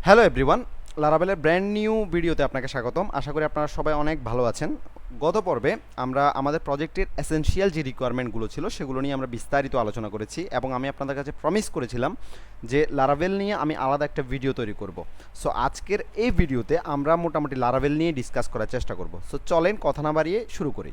Hello everyone, লারাবেলের brand new ভিডিওতে আপনাকে স্বাগতম। আশা করি আপনারা সবাই অনেক ভালো আছেন। গত পর্বে আমরা আমাদের প্রজেক্টের এসেনশিয়াল যে রিকোয়ারমেন্টগুলো ছিল সেগুলো নিয়ে আমরা বিস্তারিত আলোচনা করেছি এবং আমি আপনাদের কাছে প্রমিস করেছিলাম যে লারাভেল নিয়ে আমি আলাদা একটা ভিডিও তৈরি করব। সো আজকের এই ভিডিওতে আমরা মোটামুটি লারাভেল নিয়ে ডিসকাস করার চেষ্টা করব। সো চলেন কথা না বাড়িয়ে শুরু করি।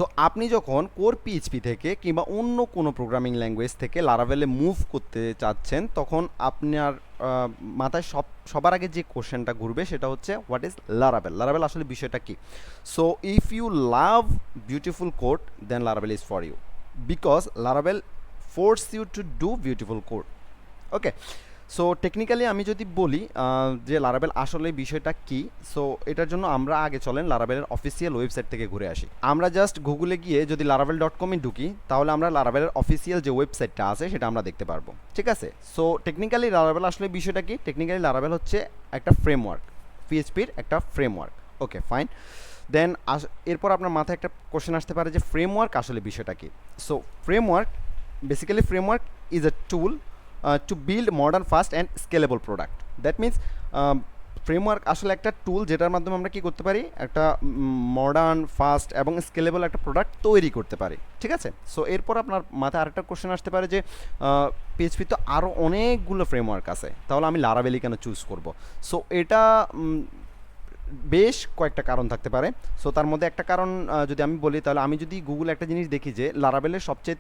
সো আপনি যখন কোর পিএইচপি থেকে কিংবা অন্য কোনো প্রোগ্রামিং ল্যাঙ্গুয়েজ থেকে লারাভেলে মুভ করতে চাচ্ছেন, তখন আপনার মাথায় সবার আগে যে কোশ্চেনটা ঘুরবে সেটা হচ্ছে হোয়াট ইজ লারাভেল। লারাভেল আসলে বিষয়টা কি? So if you love beautiful code then Laravel is for you, because Laravel force you to do beautiful code. Okay, so technically আমি যদি বলি যে লারাভেল আসলে বিষয়টা কি, সো এটার জন্য আমরা আগে চলেন লারাভেলের অফিসিয়াল ওয়েবসাইট থেকে ঘুরে আসি। আমরা জাস্ট গুগলে গিয়ে যদি laravel.com-এ ঢুকি তাহলে আমরা লারাভেলের অফিসিয়াল যে ওয়েবসাইটটা আছে সেটা আমরা দেখতে পারবো। ঠিক আছে, সো টেকনিক্যালি লারাভেল আসলে বিষয়টা কি? টেকনিক্যালি লারাভেল হচ্ছে একটা ফ্রেমওয়ার্ক, পিএইচপির একটা ফ্রেমওয়ার্ক। ওকে ফাইন, দেন এরপর আপনার মাথায় একটা কোশ্চেন আসতে পারে যে ফ্রেমওয়ার্ক আসলে বিষয়টা কি। So framework, basically framework is a tool to build modern fast and scalable product. That means framework আসলে একটা টুল যেটার মাধ্যমে আমরা কি করতে পারি, একটা মডার্ন ফাস্ট এবং স্কেলেবল একটা প্রোডাক্ট তৈরি করতে পারি। ঠিক আছে, সো এরপর আপনার মাথায় আরেকটা কোশ্চেন আসতে পারে যে পিএইচপি তো আরও অনেকগুলো ফ্রেমওয়ার্ক আছে, তাহলে আমি লারাভেলই কেন চুজ করব? সো এটা বেশ কয়েকটা কারণ থাকতে পারে। সো তার মধ্যে একটা কারণ যদি আমি বলি, তাহলে আমি যদি গুগলে একটা জিনিস দেখি যে লারাভেলের সবচেয়ে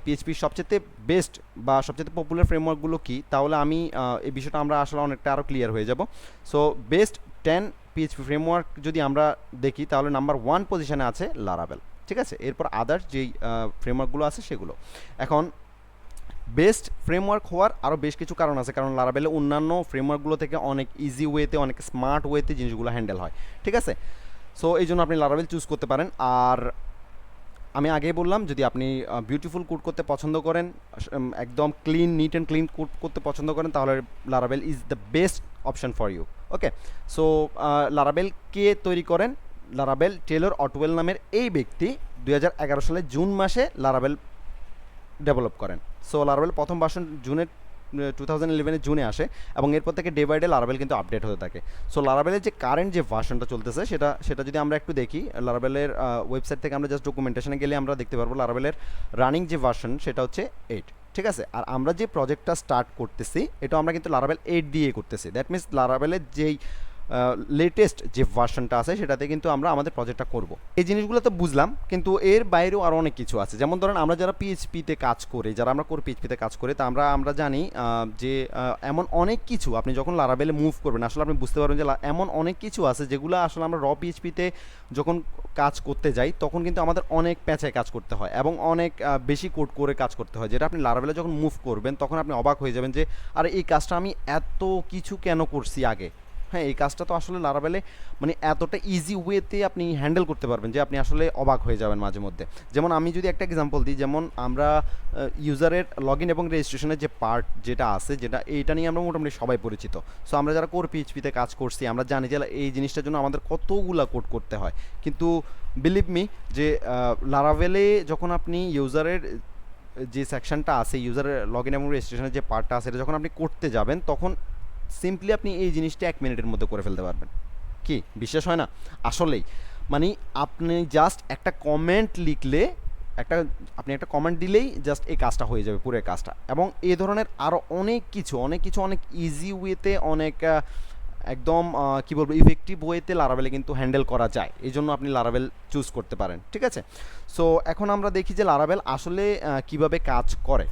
পিএইচপির সবচেয়ে বেস্ট বা সবচেয়ে পপুলার ফ্রেমওয়ার্কগুলো কী, তাহলে আমি এই বিষয়টা আমরা আসলে অনেকটা আরও ক্লিয়ার হয়ে যাব। সো বেস্ট 10 পিএইচপি ফ্রেমওয়ার্ক যদি আমরা দেখি তাহলে নাম্বার 1 পজিশনে আছে লারাভেল। ঠিক আছে, এরপর আদার্স যেই ফ্রেমওয়ার্কগুলো আছে সেগুলো। এখন বেস্ট ফ্রেমওয়ার্ক হওয়ার আরও বেশ কিছু কারণ আছে, কারণ লারাভেলে অন্যান্য ফ্রেমওয়ার্কগুলো থেকে অনেক ইজি ওয়েতে, অনেক স্মার্ট ওয়েতে জিনিসগুলো হ্যান্ডেল হয়। ঠিক আছে, সো এই জন্য আপনি লারাভেল চুজ করতে পারেন। আর আমি আগেই বললাম, যদি আপনি বিউটিফুল কোড করতে পছন্দ করেন, একদম clean, neat and clean code করতে পছন্দ করেন, তাহলে Laravel is the best option for you. Okay, so Laravel কে তৈরি করেন? লারাভেল টেলর অটওয়েল নামের এই ব্যক্তি 2011 সালের জুন মাসে লারাভেল ডেভেলপ করেন। সো লারাভেল প্রথম ভার্সন 2011 জুনে আসে এবং এরপর থেকে ডে বাই ডে লারাভেল কিন্তু আপডেট হতে থাকে। সো লারাভেলের যে কারেন্ট যে ভার্সনটা চলতেছে সেটা যদি আমরা একটু দেখি, লারাভেলের ওয়েবসাইট থেকে আমরা জাস্ট ডকুমেন্টেশনে গেলে আমরা দেখতে পারবো লারাভেলের রানিং যে ভার্সন সেটা হচ্ছে 8। ঠিক আছে, আর আমরা যে প্রজেক্টটা স্টার্ট করতেছি এটা আমরা কিন্তু লারাভেল 8 দিয়ে করতেছি। দ্যাট মিনস লারাভেলের যেই লেটেস্ট যে ভার্সনটা আছে সেটাতে কিন্তু আমরা আমাদের প্রজেক্টটা করব। এই জিনিসগুলো তো বুঝলাম, কিন্তু এর বাইরেও আরও অনেক কিছু আছে। যেমন ধরেন আমরা যারা পিএইচপিতে কাজ করি, যারা আমরা কোর পিএইচপিতে কাজ করি, তা আমরা জানি যে এমন অনেক কিছু আপনি যখন লারাভেলে মুভ করবেন আসলে আপনি বুঝতে পারবেন যে এমন অনেক কিছু আছে যেগুলো আসলে আমরা র পিএইচপিতে যখন কাজ করতে যাই তখন কিন্তু আমাদের অনেক প্যাঁচায় কাজ করতে হয় এবং অনেক বেশি কোড করে কাজ করতে হয়, যেটা আপনি লারাভেলে যখন মুভ করবেন তখন আপনি অবাক হয়ে যাবেন যে আরে এই কাজটা আমি এত কিছু কেন করছি আগে। হ্যাঁ, এই কাজটা তো আসলে লারাভেলে মানে এতটা ইজি ওয়েতে আপনি হ্যান্ডেল করতে পারবেন যে আপনি আসলে অবাক হয়ে যাবেন মাঝে মধ্যে। যেমন আমি যদি একটা এক্সাম্পল দিই, যেমন আমরা ইউজারের লগ ইন এবং রেজিস্ট্রেশনের যে পার্ট যেটা আছে, যেটা এইটা নিয়ে আমরা মোটামুটি সবাই পরিচিত। সো আমরা যারা কোর পিএইচপিতে কাজ করছি আমরা জানি যে এই জিনিসটার জন্য আমাদের কতগুলা কোড করতে হয়। কিন্তু বিলিভ মি যে লারাভেলে যখন আপনি ইউজারের যে সেকশনটা আছে, ইউজারের লগ ইন এবং রেজিস্ট্রেশনের যে পার্টটা আছে, এটা যখন আপনি করতে যাবেন তখন সিম্পলি আপনি এই জিনিসটা 1 মিনিটের মধ্যে করে ফেলতে পারবেন। কি বিশ্বাস হয় না? আসলেই মানে আপনি জাস্ট একটা কমেন্ট লিখলে, আপনি একটা কমেন্ট দিলেই জাস্ট এই কাজটা হয়ে যাবে, পুরো কাজটা। এবং এই ধরনের আরও অনেক ইজি ওয়েতে, অনেক একদম কী বলবো, ইফেক্টিভ ওয়েতে লারাভেলে কিন্তু হ্যান্ডেল করা যায়। এই জন্য আপনি লারাভেল চুজ করতে পারেন। ঠিক আছে, সো এখন আমরা দেখি যে লারাভেল আসলে কিভাবে কাজ করে।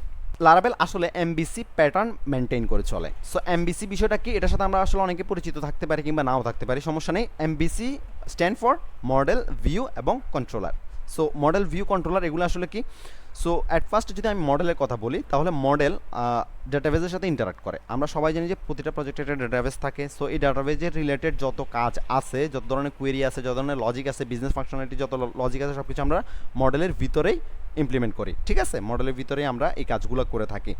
লারাভেল আসলে এমবিসি প্যাটার্ন মেনটেন করে চলে। সো এমবিসি বিষয়টা কি, এটার সাথে আমরা আসলে অনেকে পরিচিত থাকতে পারি কিংবা নাও থাকতে পারি, সমস্যা নেই। MBC stand for model, view এবং controller. So model, view, controller এগুলো আসলে কি? সো অ্যাট ফার্স্ট যদি আমি মডেলের কথা বলি তাহলে মডেল ডাটাবেজের সাথে ইন্টারাক্ট করে। আমরা সবাই জানি যে প্রতিটা প্রজেক্টে একটা ডাটাবেজ থাকে। সো এই ডাটাবেজের রিলেটেড যত কাজ আছে, যত ধরনের কোয়েরি আছে, যত ধরনের লজিক আছে, বিজনেস ফাংশনালিটি যত লজিক আছে, সব কিছু আমরা মডেলের ভিতরেই ইমপ্লিমেন্ট করি, ঠিক আছে। মডেলের ভিতরে আমরা এই কাজগুলো করে থাকি।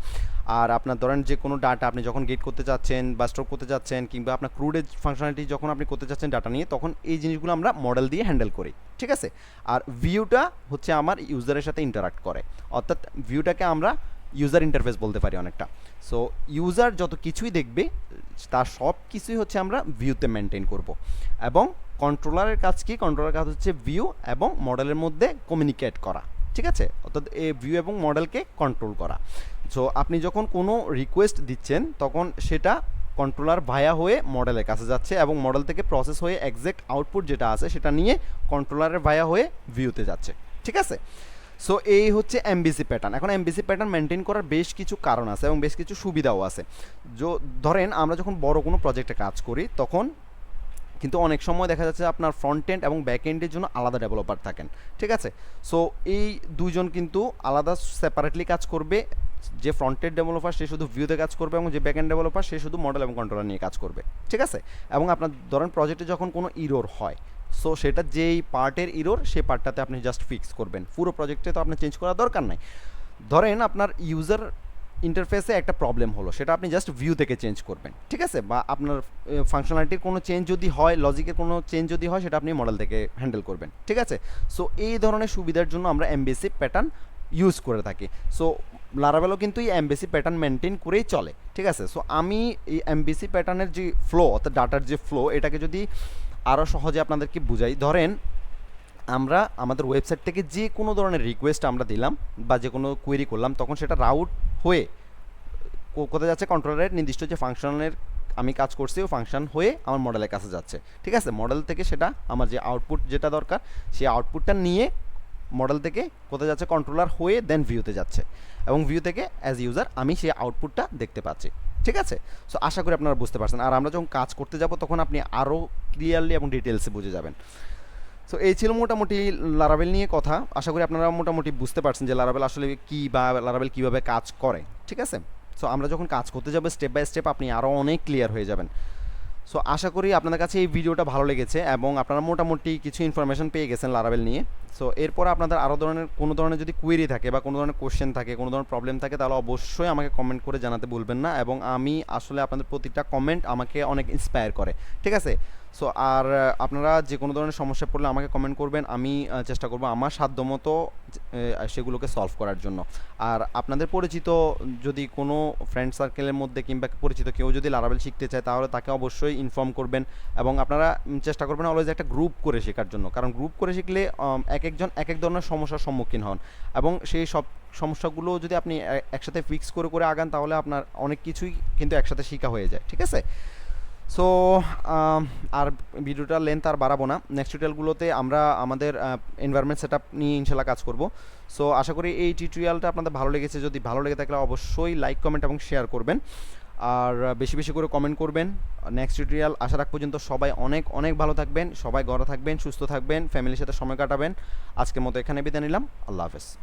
আর আপনার ধরেন যে কোনো ডাটা আপনি যখন গেট করতে চাচ্ছেন বা স্টোর করতে চাচ্ছেন, কিংবা আপনার ক্রুডেজ ফাংশনালিটি যখন আপনি করতে চাচ্ছেন ডাটা নিয়ে, তখন এই জিনিসগুলো আমরা মডেল দিয়ে হ্যান্ডেল করি, ঠিক আছে। আর ভিউটা হচ্ছে আমার ইউজারের সাথে ইন্টারাক্ট করে, অর্থাৎ ভিউটাকে আমরা ইউজার ইন্টারফেস বলতে পারি অনেকটা। সো ইউজার যত কিছুই দেখবে তার সব কিছুই হচ্ছে আমরা ভিউতে মেনটেন করব। এবং কন্ট্রোলারের কাজ কি? কন্ট্রোলারের কাজ হচ্ছে ভিউ এবং মডেলের মধ্যে কমিউনিকেট করা, ঠিক আছে, অর্থাৎ এই ভিউ এবং মডেলকে কন্ট্রোল করা। সো আপনি যখন কোনো রিকোয়েস্ট দিচ্ছেন তখন সেটা কন্ট্রোলার ভায়া হয়ে মডেলের কাছে যাচ্ছে, এবং মডেল থেকে প্রসেস হয়ে এক্সাক্ট আউটপুট যেটা আছে সেটা নিয়ে কন্ট্রোলারের ভায়া হয়ে ভিউতে যাচ্ছে, ঠিক আছে। সো এই হচ্ছে এমবিসি প্যাটার্ন। এখন এমবিসি প্যাটার্ন মেনটেন করার বেশ কিছু কারণ আছে এবং বেশ কিছু সুবিধাও আছে। ধরেন আমরা যখন বড় কোনো প্রজেক্টে কাজ করি তখন কিন্তু অনেক সময় দেখা যাচ্ছে আপনার ফ্রন্ট এন্ড এবং ব্যাক এন্ডের জন্য আলাদা ডেভেলপার থাকেন, ঠিক আছে। সো এই দুইজন কিন্তু আলাদা সেপারেটলি কাজ করবে। যে ফ্রন্ট এন্ড ডেভেলপার সে শুধু ভিউতে কাজ করবে, এবং যে ব্যাক এন্ড ডেভেলপার সে শুধু মডেল এবং কন্ট্রোলার নিয়ে কাজ করবে, ঠিক আছে। এবং আপনার ধরেন প্রজেক্টে যখন কোনো ইরোর হয়, সো সেটা যেই পার্টের ইরোর সেই পার্টটাতে আপনি জাস্ট ফিক্স করবেন, পুরো প্রজেক্টে তো আপনার চেঞ্জ করার দরকার নাই। ধরেন আপনার ইউজার ইন্টারফেসে একটা প্রবলেম হলো, সেটা আপনি জাস্ট ভিউ থেকে চেঞ্জ করবেন, ঠিক আছে। বা আপনার ফাংশনালিটির কোনো চেঞ্জ যদি হয়, লজিকের কোনো চেঞ্জ যদি হয়, সেটা আপনি মডেল থেকে হ্যান্ডেল করবেন, ঠিক আছে। সো এই ধরনের সুবিধার জন্য আমরা এমবিসি প্যাটার্ন ইউজ করে থাকি। সো লারাভেলও কিন্তু এই এমবিসি প্যাটার্ন মেনটেন করেই চলে, ঠিক আছে। সো আমি এই এমবিসি প্যাটার্নের যে ফ্লো, অর্থাৎ ডাটার যে ফ্লো, এটাকে যদি আরও সহজে আপনাদেরকে বুঝাই, ধরেন আমরা আমাদের ওয়েবসাইট থেকে যে কোনো ধরনের রিকোয়েস্ট আমরা দিলাম বা যে কোনো কোয়েরি করলাম, তখন সেটা রাউট হয়ে কোথায় যাচ্ছে? কন্ট্রোলারের নির্দিষ্ট যে ফাংশনের আমি কাজ করছি ওই ফাংশন হয়ে আমার মডেলের কাছে যাচ্ছে, ঠিক আছে। মডেল থেকে সেটা আমার যে আউটপুট যেটা দরকার সেই আউটপুটটা নিয়ে মডেল থেকে কোথায় যাচ্ছে? কন্ট্রোলার হয়ে দেন ভিউতে যাচ্ছে, এবং ভিউ থেকে অ্যাজ ইউজার আমি সেই আউটপুটটা দেখতে পাচ্ছি, ঠিক আছে। সো আশা করি আপনারা বুঝতে পারছেন। আর আমরা যখন কাজ করতে যাব তখন আপনি আরও ক্লিয়ারলি এবং ডিটেলসে বুঝে যাবেন। সো এই ছিল মোটামুটি লারাভেল নিয়ে কথা। আশা করি আপনারা মোটামুটি বুঝতে পারছেন যে লারাভেল আসলে কী বা লারাভেল কীভাবে কাজ করে, ঠিক আছে। সো আমরা যখন কাজ করতে যাব স্টেপ বাই স্টেপ আপনি আরও অনেক ক্লিয়ার হয়ে যাবেন। সো আশা করি আপনাদের কাছে এই ভিডিওটা ভালো লেগেছে এবং আপনারা মোটামুটি কিছু ইনফরমেশন পেয়ে গেছেন লারাভেল নিয়ে। সো এরপর আপনাদের আরও কোনো ধরনের যদি কোয়েরি থাকে বা কোনো ধরনের কোশ্চেন থাকে, কোনো ধরনের প্রবলেম থাকে, তাহলে অবশ্যই আমাকে কমেন্ট করে জানাতে ভুলবেন না, এবং আমি আসলে আপনাদের প্রতিটা কমেন্ট আমাকে অনেক ইন্সপায়ার করে, ঠিক আছে। সো আর আপনারা যে কোনো ধরনের সমস্যা পড়লে আমাকে কমেন্ট করবেন, আমি চেষ্টা করব আমার সাধ্যমতো সেগুলোকে সলভ করার জন্য। আর আপনাদের পরিচিত যদি কোনো ফ্রেন্ড সার্কেলের মধ্যে কিংবা পরিচিত কেউ যদি লারাভেল শিখতে চায়, তাহলে তাকে অবশ্যই ইনফর্ম করবেন, এবং আপনারা চেষ্টা করবেন অলওয়েজ একটা গ্রুপ করে শেখার জন্য, কারণ গ্রুপ করে শিখলে এক একজন এক এক ধরনের সমস্যার সম্মুখীন হন, এবং সেই সব সমস্যাগুলো যদি আপনি একসাথে ফিক্স করে করে আগান, তাহলে আপনার অনেক কিছুই কিন্তু একসাথে শেখা হয়ে যায়, ঠিক আছে। সো আর ভিডিওটার লেন্থ আর বাড়াবো না। নেক্সট টিউটোরিয়ালগুলোতে আমরা আমাদের এনভায়রনমেন্ট সেটআপ নিয়ে ইনশাল্লাহ কাজ করব। সো আশা করি এই টিউটোরিয়ালটা আপনাদের ভালো লেগেছে। যদি ভালো লেগে থাকলে অবশ্যই লাইক, কমেন্ট এবং শেয়ার করবেন, আর বেশি বেশি করে কমেন্ট করবেন। নেক্সট টিউটোরিয়াল আসার আগ পর্যন্ত সবাই অনেক অনেক ভালো থাকবেন, সবাই ঘরে থাকবেন, সুস্থ থাকবেন, ফ্যামিলির সাথে সময় কাটাবেন। আজকের মতো এখানে বিদায় নিলাম। আল্লাহ হাফেজ।